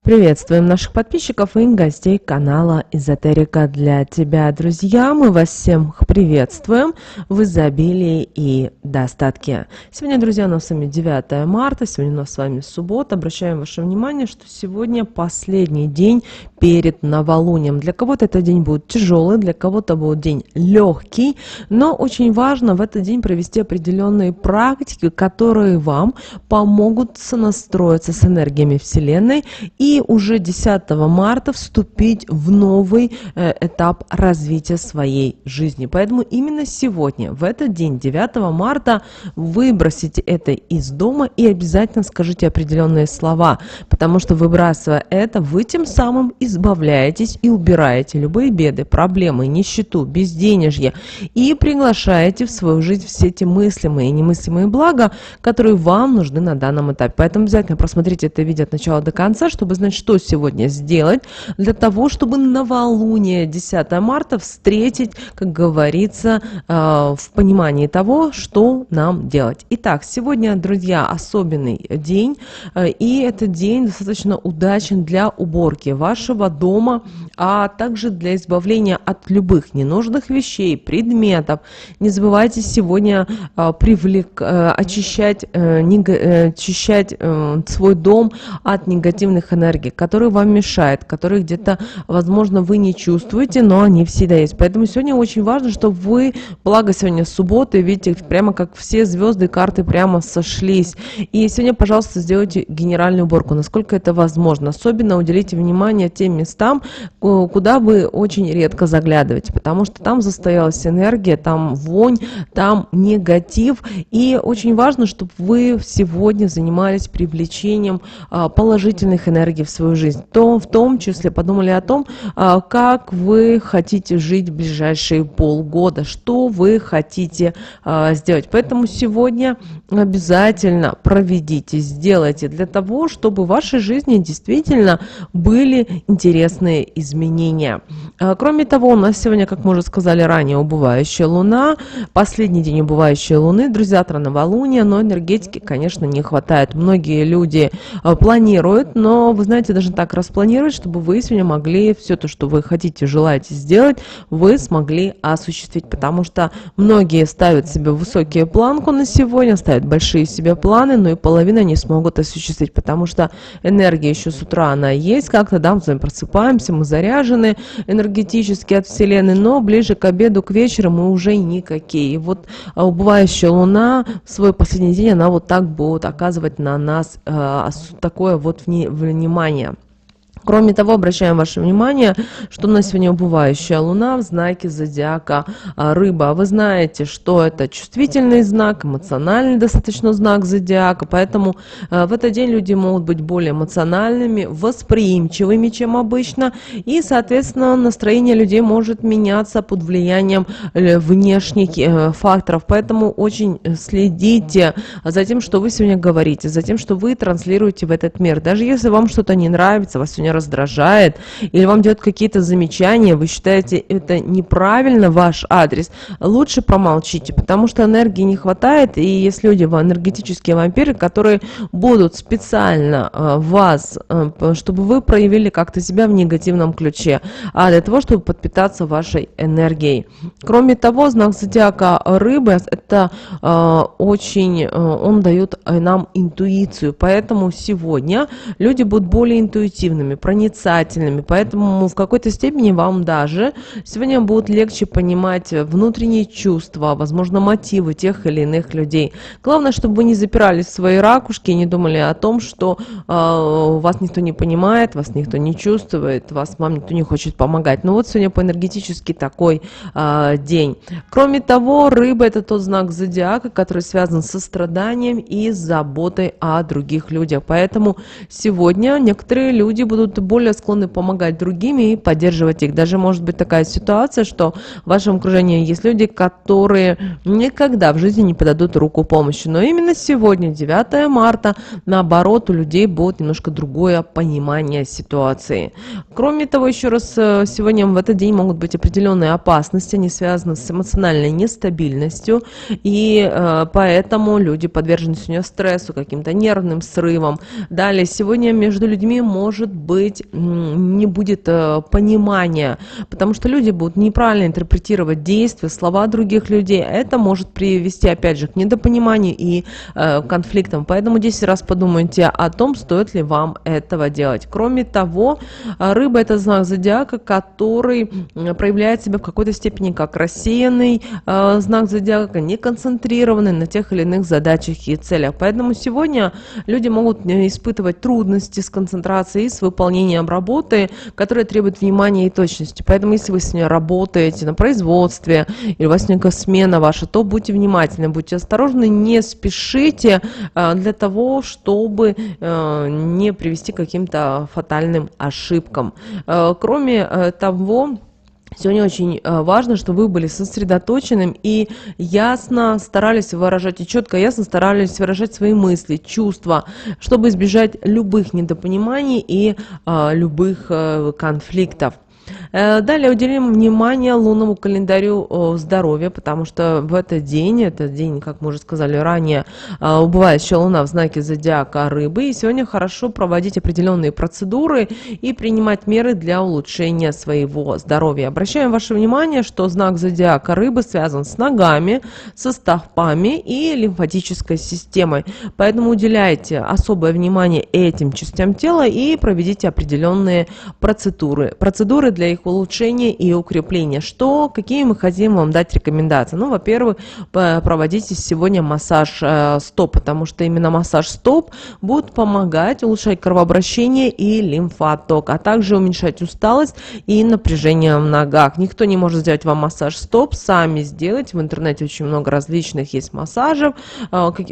Приветствуем наших подписчиков и гостей канала Эзотерика для тебя, друзья. Мы вас всем приветствуем в изобилии и достатке. Сегодня, друзья, у нас с вами 9 марта, сегодня у нас с вами суббота. Обращаем ваше внимание, что сегодня последний день перед новолунием. Для кого-то этот день будет тяжелый, для кого-то будет день легкий, но очень важно в этот день провести определенные практики, которые вам помогут сонастроиться с энергиями Вселенной и уже 10 марта вступить в новый этап развития своей жизни. Поэтому именно сегодня, в этот день, 9 марта, выбросите это из дома и обязательно скажите определенные слова, потому что, выбрасывая это, вы тем самым избавляетесь и убираете любые беды, проблемы, нищету, безденежье и приглашаете в свою жизнь все те мыслимые и немыслимые блага, которые вам нужны на данном этапе. Поэтому обязательно просмотрите это видео от начала до конца, чтобы знать, что сегодня сделать для того, чтобы новолуние 10 марта встретить, как говорится, в понимании того, что нам делать. Итак, сегодня, друзья, особенный день, и этот день достаточно удачен для уборки вашего дома, а также для избавления от любых ненужных вещей, предметов. Не забывайте сегодня очищать свой дом от негативных энергий, которые вам мешают, которые где-то, возможно, вы не чувствуете, но они всегда есть. Поэтому сегодня очень важно, чтобы вы, благо сегодня суббота, видите, прямо как все звезды, карты прямо сошлись. И сегодня, пожалуйста, сделайте генеральную уборку, насколько это возможно. Особенно уделите внимание тем местам, куда вы очень редко заглядываете, потому что там застоялась энергия, там вонь, там негатив. И очень важно, чтобы вы сегодня занимались привлечением положительных энергий в свою жизнь. В том числе подумали о том, как вы хотите жить в ближайшие полгода, что вы хотите сделать. Поэтому сегодня обязательно проведите, сделайте для того, чтобы в вашей жизни действительно были интересные изменения. Кроме того, у нас сегодня, как мы уже сказали ранее, убывающая луна, последний день убывающей луны, друзья, завтра новолуние, но энергетики, конечно, не хватает. Многие люди планируют, но, вы знаете, даже так распланировать, чтобы вы сегодня могли все то, что вы хотите, желаете сделать, вы смогли осуществить, потому что многие ставят себе высокие планку на сегодня, ставят большие себе планы, но и половина не смогут осуществить, потому что энергия еще с утра, она есть как-то, да, мы с вами просыпаемся, мы заряжены энергетически от Вселенной, но ближе к обеду, к вечеру мы уже никакие. И вот убывающая луна в свой последний день, она вот так будет оказывать на нас такое вот внимание. Кроме того, обращаем ваше внимание, что у нас сегодня убывающая луна в знаке зодиака рыба. Вы знаете, что это чувствительный знак, эмоциональный достаточно знак зодиака, поэтому в этот день люди могут быть более эмоциональными, восприимчивыми, чем обычно, и, соответственно, настроение людей может меняться под влиянием внешних факторов, поэтому очень следите за тем, что вы сегодня говорите, за тем, что вы транслируете в этот мир. Даже если вам что-то не нравится, вас сегодня раздражает, или вам делают какие-то замечания, вы считаете это неправильно, ваш адрес, лучше промолчите, потому что энергии не хватает, и есть люди, энергетические вампиры, которые будут специально вас, чтобы вы проявили как-то себя в негативном ключе, а для того, чтобы подпитаться вашей энергией. Кроме того, знак зодиака рыбы, это он дает нам интуицию, поэтому сегодня люди будут более интуитивными, проницательными, поэтому в какой-то степени вам даже сегодня будет легче понимать внутренние чувства, возможно, мотивы тех или иных людей. Главное, чтобы вы не запирались в свои ракушки и не думали о том, что вас никто не понимает, вас никто не чувствует, вам никто не хочет помогать. Но вот сегодня по-энергетически такой день. Кроме того, рыба – это тот знак зодиака, который связан со страданием и заботой о других людях. Поэтому сегодня некоторые люди будут будут более склонны помогать другим и поддерживать их. Даже может быть такая ситуация, что в вашем окружении есть люди, которые никогда в жизни не подадут руку помощи. Но именно сегодня, 9 марта, наоборот, у людей будет немножко другое понимание ситуации. Кроме того, еще раз, сегодня в этот день могут быть определенные опасности, они связаны с эмоциональной нестабильностью, и поэтому люди подвержены сегодня стрессу, каким-то нервным срывам. Далее, сегодня между людьми может быть, не будет понимания, потому что люди будут неправильно интерпретировать действия, слова других людей. Это может привести, опять же, к недопониманию и конфликтам. Поэтому 10 раз подумайте о том, стоит ли вам этого делать. Кроме того, рыба – это знак зодиака, который проявляет себя в какой-то степени как рассеянный знак зодиака, не концентрированный на тех или иных задачах и целях. Поэтому сегодня люди могут испытывать трудности с концентрацией и с выполнением работы, которая требует внимания и точности. Поэтому если вы сегодня работаете на производстве или у вас некая смена ваша, то будьте внимательны, будьте осторожны, не спешите для того, чтобы не привести к каким-то фатальным ошибкам. Кроме того, сегодня очень важно, чтобы вы были сосредоточенным и ясно старались выражать, и четко, ясно старались выражать свои мысли, чувства, чтобы избежать любых недопониманий и любых конфликтов. Далее уделим внимание лунному календарю здоровья, потому что в этот день, как мы уже сказали ранее, убывает еще луна в знаке зодиака рыбы, и сегодня хорошо проводить определенные процедуры и принимать меры для улучшения своего здоровья. Обращаем ваше внимание, что знак зодиака рыбы связан с ногами, со стопами и лимфатической системой, поэтому уделяйте особое внимание этим частям тела и проведите определенные процедуры для их улучшения и укрепления. Какие мы хотим вам дать рекомендации? Ну, во-первых, проводите сегодня массаж стоп, потому что именно массаж стоп будет помогать улучшать кровообращение и лимфоток, а также уменьшать усталость и напряжение в ногах. Никто не может сделать вам массаж стоп, сами сделайте. В интернете очень много различных есть массажев,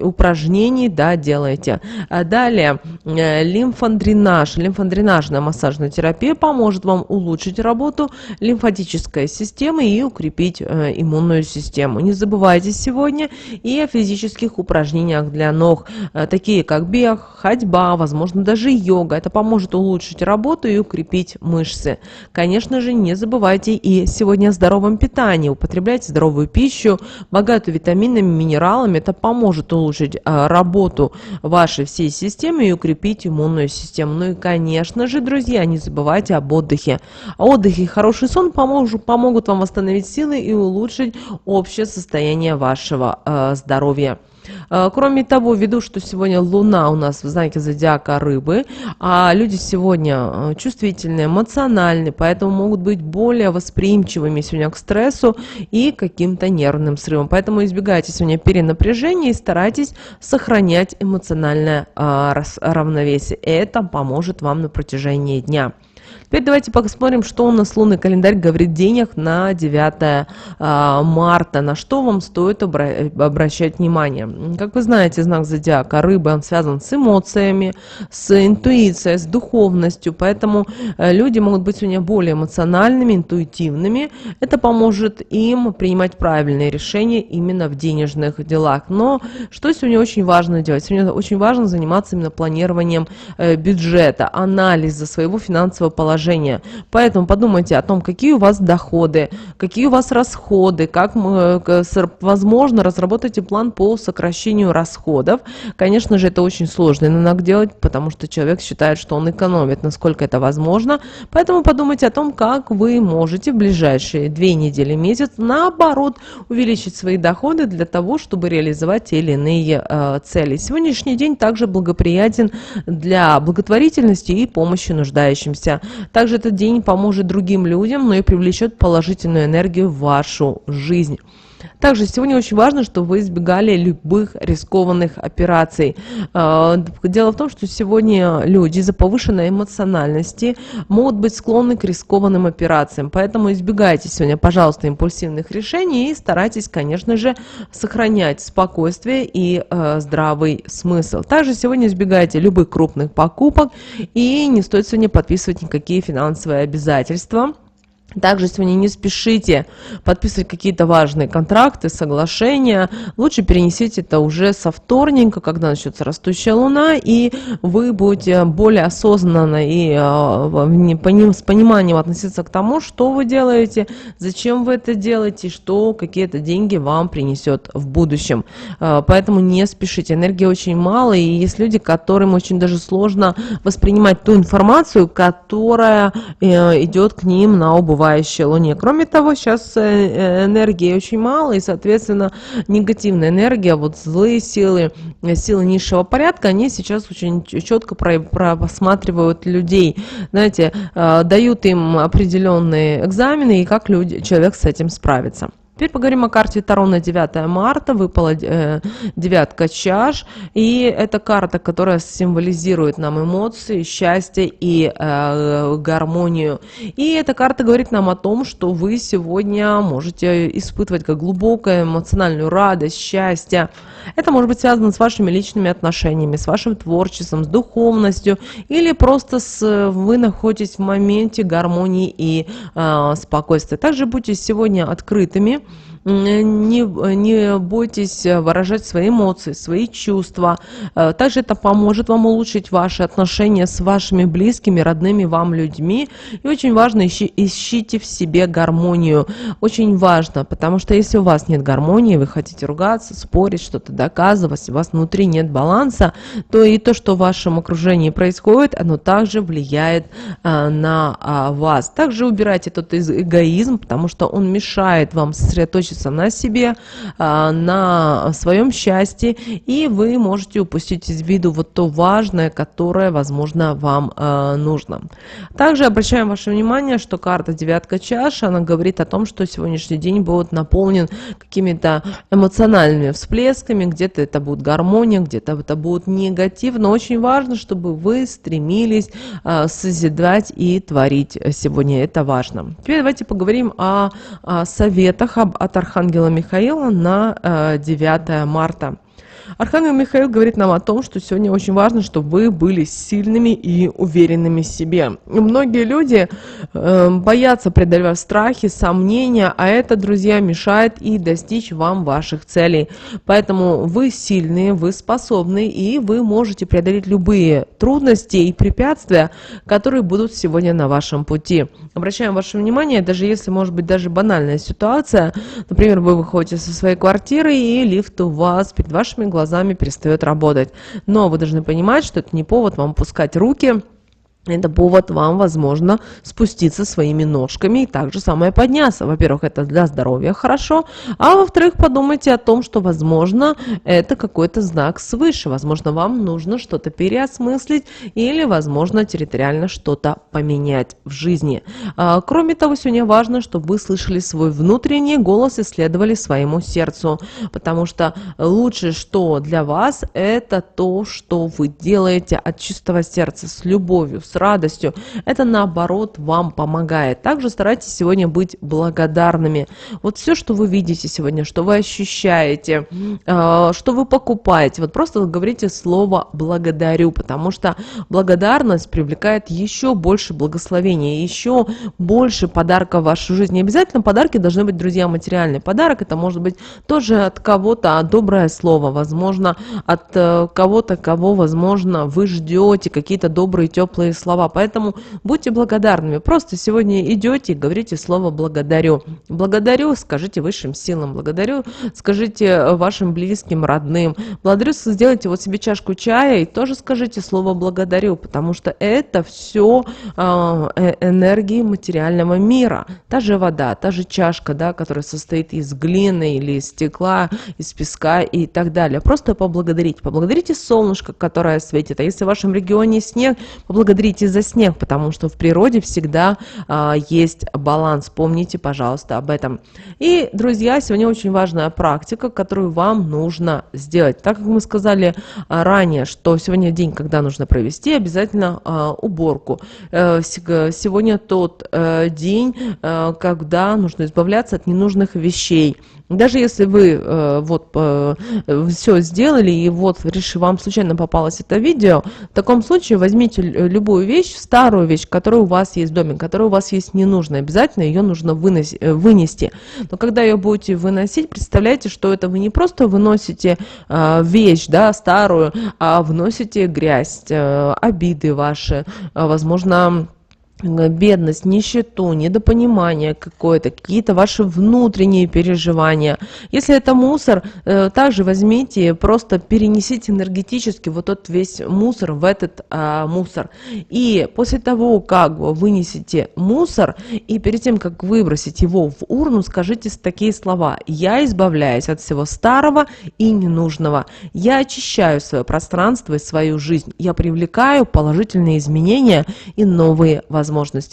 упражнений, да, делайте. Далее, лимфодренажная массажная терапия поможет вам улучшить работу лимфатической системы и укрепить иммунную систему. Не забывайте сегодня и о физических упражнениях для ног, такие как бег, ходьба, возможно, даже йога. Это поможет улучшить работу и укрепить мышцы. Конечно же, не забывайте и сегодня о здоровом питании. Употребляйте здоровую пищу, богатую витаминами, минералами. Это поможет улучшить работу вашей всей системы и укрепить иммунную систему. Ну и, конечно же, друзья, не забывайте об отдыхе. Отдых и хороший сон помогут вам восстановить силы и улучшить общее состояние вашего здоровья. Кроме того, ввиду, что сегодня Луна у нас в знаке зодиака рыбы, а люди сегодня чувствительные, эмоциональны, поэтому могут быть более восприимчивыми сегодня к стрессу и каким-то нервным срывам. Поэтому избегайте сегодня перенапряжения и старайтесь сохранять эмоциональное равновесие. Это поможет вам на протяжении дня. Теперь давайте посмотрим, что у нас лунный календарь говорит денег на 9 марта, на что вам стоит обращать внимание. Как вы знаете, знак зодиака рыбы, он связан с эмоциями, с интуицией, с духовностью, поэтому люди могут быть сегодня более эмоциональными, интуитивными. Это поможет им принимать правильные решения именно в денежных делах. Но что сегодня очень важно делать? Сегодня очень важно заниматься именно планированием бюджета, анализа своего финансового положения. Поэтому подумайте о том, какие у вас доходы, какие у вас расходы, как возможно разработайте план по сокращению расходов. Конечно же, это очень сложно иногда делать, потому что человек считает, что он экономит, насколько это возможно. Поэтому подумайте о том, как вы можете в ближайшие 2 недели, месяц, наоборот, увеличить свои доходы для того, чтобы реализовать те или иные цели. Сегодняшний день также благоприятен для благотворительности и помощи нуждающимся. Также этот день поможет другим людям, но и привлечет положительную энергию в вашу жизнь. Также сегодня очень важно, чтобы вы избегали любых рискованных операций. Дело в том, что сегодня люди из-за повышенной эмоциональности могут быть склонны к рискованным операциям, поэтому избегайте сегодня, пожалуйста, импульсивных решений и старайтесь, конечно же, сохранять спокойствие и здравый смысл. Также сегодня избегайте любых крупных покупок и не стоит сегодня подписывать никакие финансовые обязательства. Также сегодня не спешите подписывать какие-то важные контракты, соглашения. Лучше перенесите это уже со вторника, когда начнется растущая луна, и вы будете более осознанно и с пониманием относиться к тому, что вы делаете, зачем вы это делаете, что какие-то деньги вам принесет в будущем. Поэтому не спешите. Энергии очень мало, и есть люди, которым очень даже сложно воспринимать ту информацию, которая идет к ним на убывающей луне. Кроме того, сейчас энергии очень мало, и, соответственно, негативная энергия, вот злые силы, силы низшего порядка, они сейчас очень четко просматривают людей, знаете, дают им определенные экзамены, и как человек с этим справится. Теперь поговорим о карте Таро на 9 марта. Выпала девятка чаш. И это карта, которая символизирует нам эмоции, счастье и гармонию. И эта карта говорит нам о том, что вы сегодня можете испытывать как глубокую эмоциональную радость, счастье. Это может быть связано с вашими личными отношениями, с вашим творчеством, с духовностью. Или просто вы находитесь в моменте гармонии и спокойствия. Также будьте сегодня открытыми. Не бойтесь выражать свои эмоции, свои чувства. Также это поможет вам улучшить ваши отношения с вашими близкими, родными вам людьми. И очень важно, ищите в себе гармонию. Очень важно, потому что если у вас нет гармонии, вы хотите ругаться, спорить, что-то доказывать, у вас внутри нет баланса, то и то, что в вашем окружении происходит, оно также влияет на вас. Также убирайте тот эгоизм, потому что он мешает вам сосредоточиться на себе, на своем счастье, и вы можете упустить из виду вот то важное, которое, возможно, вам нужно. Также обращаем ваше внимание, что карта девятка чаш, она говорит о том, что сегодняшний день будет наполнен какими-то эмоциональными всплесками, где-то это будет гармония, где-то это будет негатив, но очень важно, чтобы вы стремились созидать и творить сегодня, это важно. Теперь давайте поговорим о советах от Архангела Михаила на 9 марта. Архангел Михаил говорит нам о том, что сегодня очень важно, чтобы вы были сильными и уверенными в себе. Многие люди боятся преодолевать страхи, сомнения, а это, друзья, мешает и достичь вам ваших целей. Поэтому вы сильные, вы способны, и вы можете преодолеть любые трудности и препятствия, которые будут сегодня на вашем пути. Обращаем ваше внимание, даже если, может быть, даже банальная ситуация, например, вы выходите со своей квартиры, и лифт у вас перед вашими глазами перестает работать. Но вы должны понимать, что это не повод вам опускать руки. Это повод вам, возможно, спуститься своими ножками и также самое подняться. Во-первых, это для здоровья хорошо, а во-вторых, подумайте о том, что, возможно, это какой-то знак свыше. Возможно, вам нужно что-то переосмыслить или, возможно, территориально что-то поменять в жизни. Кроме того, сегодня важно, чтобы вы слышали свой внутренний голос и следовали своему сердцу, потому что лучшее, что для вас, это то, что вы делаете от чистого сердца, с любовью, с радостью. Это, наоборот, вам помогает. Также старайтесь сегодня быть благодарными. Вот все, что вы видите сегодня, что вы ощущаете, что вы покупаете, вот просто говорите слово «благодарю», потому что благодарность привлекает еще больше благословения, еще больше подарков в вашу жизнь. Не обязательно подарки должны быть, друзья, материальный подарок. Это может быть тоже от кого-то доброе слово, возможно, от кого-то, кого, возможно, вы ждете, какие-то добрые, теплые слова. Поэтому будьте благодарными. Просто сегодня идете и говорите слово «благодарю». Благодарю, скажите высшим силам. Благодарю, скажите вашим близким, родным. Благодарю, сделайте вот себе чашку чая и тоже скажите слово «благодарю», потому что это все энергии материального мира. Та же вода, та же чашка, да, которая состоит из глины или из стекла, из песка и так далее. Просто поблагодарите. Поблагодарите солнышко, которое светит. А если в вашем регионе снег, поблагодарите благодарите за снег, потому что в природе всегда есть баланс. Помните, пожалуйста, об этом. И, друзья, сегодня очень важная практика, которую вам нужно сделать. Так как мы сказали ранее, что сегодня день, когда нужно провести обязательно уборку. Сегодня тот день, когда нужно избавляться от ненужных вещей. Даже если вы все сделали и вам случайно попалось это видео, в таком случае возьмите любую вещь, старую вещь, которая у вас есть в доме, которая у вас есть ненужная, обязательно ее нужно вынести. Но когда ее будете выносить, представляйте, что это вы не просто выносите вещь, да, старую, а вносите грязь, обиды ваши, возможно, бедность, нищету, недопонимание какое-то, какие-то ваши внутренние переживания. Если это мусор, также возьмите, просто перенесите энергетически вот тот весь мусор в этот мусор. И после того, как вы вынесете мусор, и перед тем, как выбросить его в урну, скажите такие слова: «Я избавляюсь от всего старого и ненужного. Я очищаю свое пространство и свою жизнь. Я привлекаю положительные изменения и новые возможности».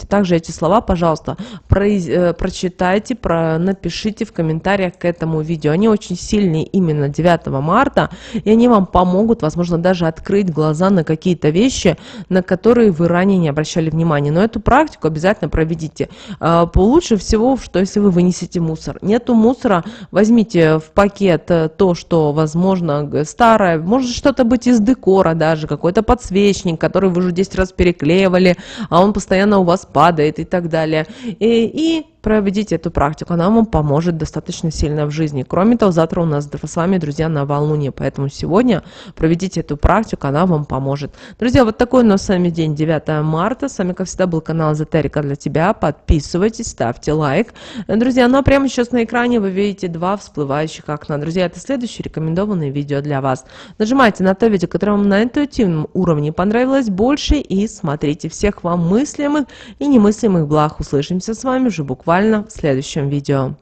Также эти слова, пожалуйста, прочитайте, напишите в комментариях к этому видео. Они очень сильные именно 9 марта, и они вам помогут, возможно, даже открыть глаза на какие-то вещи, на которые вы ранее не обращали внимания. Но эту практику обязательно проведите. Лучше всего, что если вы вынесете мусор. Нету мусора, возьмите в пакет то, что, возможно, старое, может что-то быть из декора даже, какой-то подсвечник, который вы уже 10 раз переклеивали, а он постоянно у вас падает и так далее. И проведите эту практику, она вам поможет достаточно сильно в жизни. Кроме того, завтра у нас с вами, друзья, новолуние, поэтому сегодня проведите эту практику, она вам поможет. Друзья, вот такой у нас с вами день, 9 марта. С вами, как всегда, был канал Эзотерика для тебя. Подписывайтесь, ставьте лайк. Друзья, ну а прямо сейчас на экране вы видите 2 всплывающих окна. Друзья, это следующее рекомендованное видео для вас. Нажимайте на то видео, которое вам на интуитивном уровне понравилось больше, и смотрите. Всех вам мыслимых и немыслимых благ. Услышимся с вами уже буквально в следующем видео.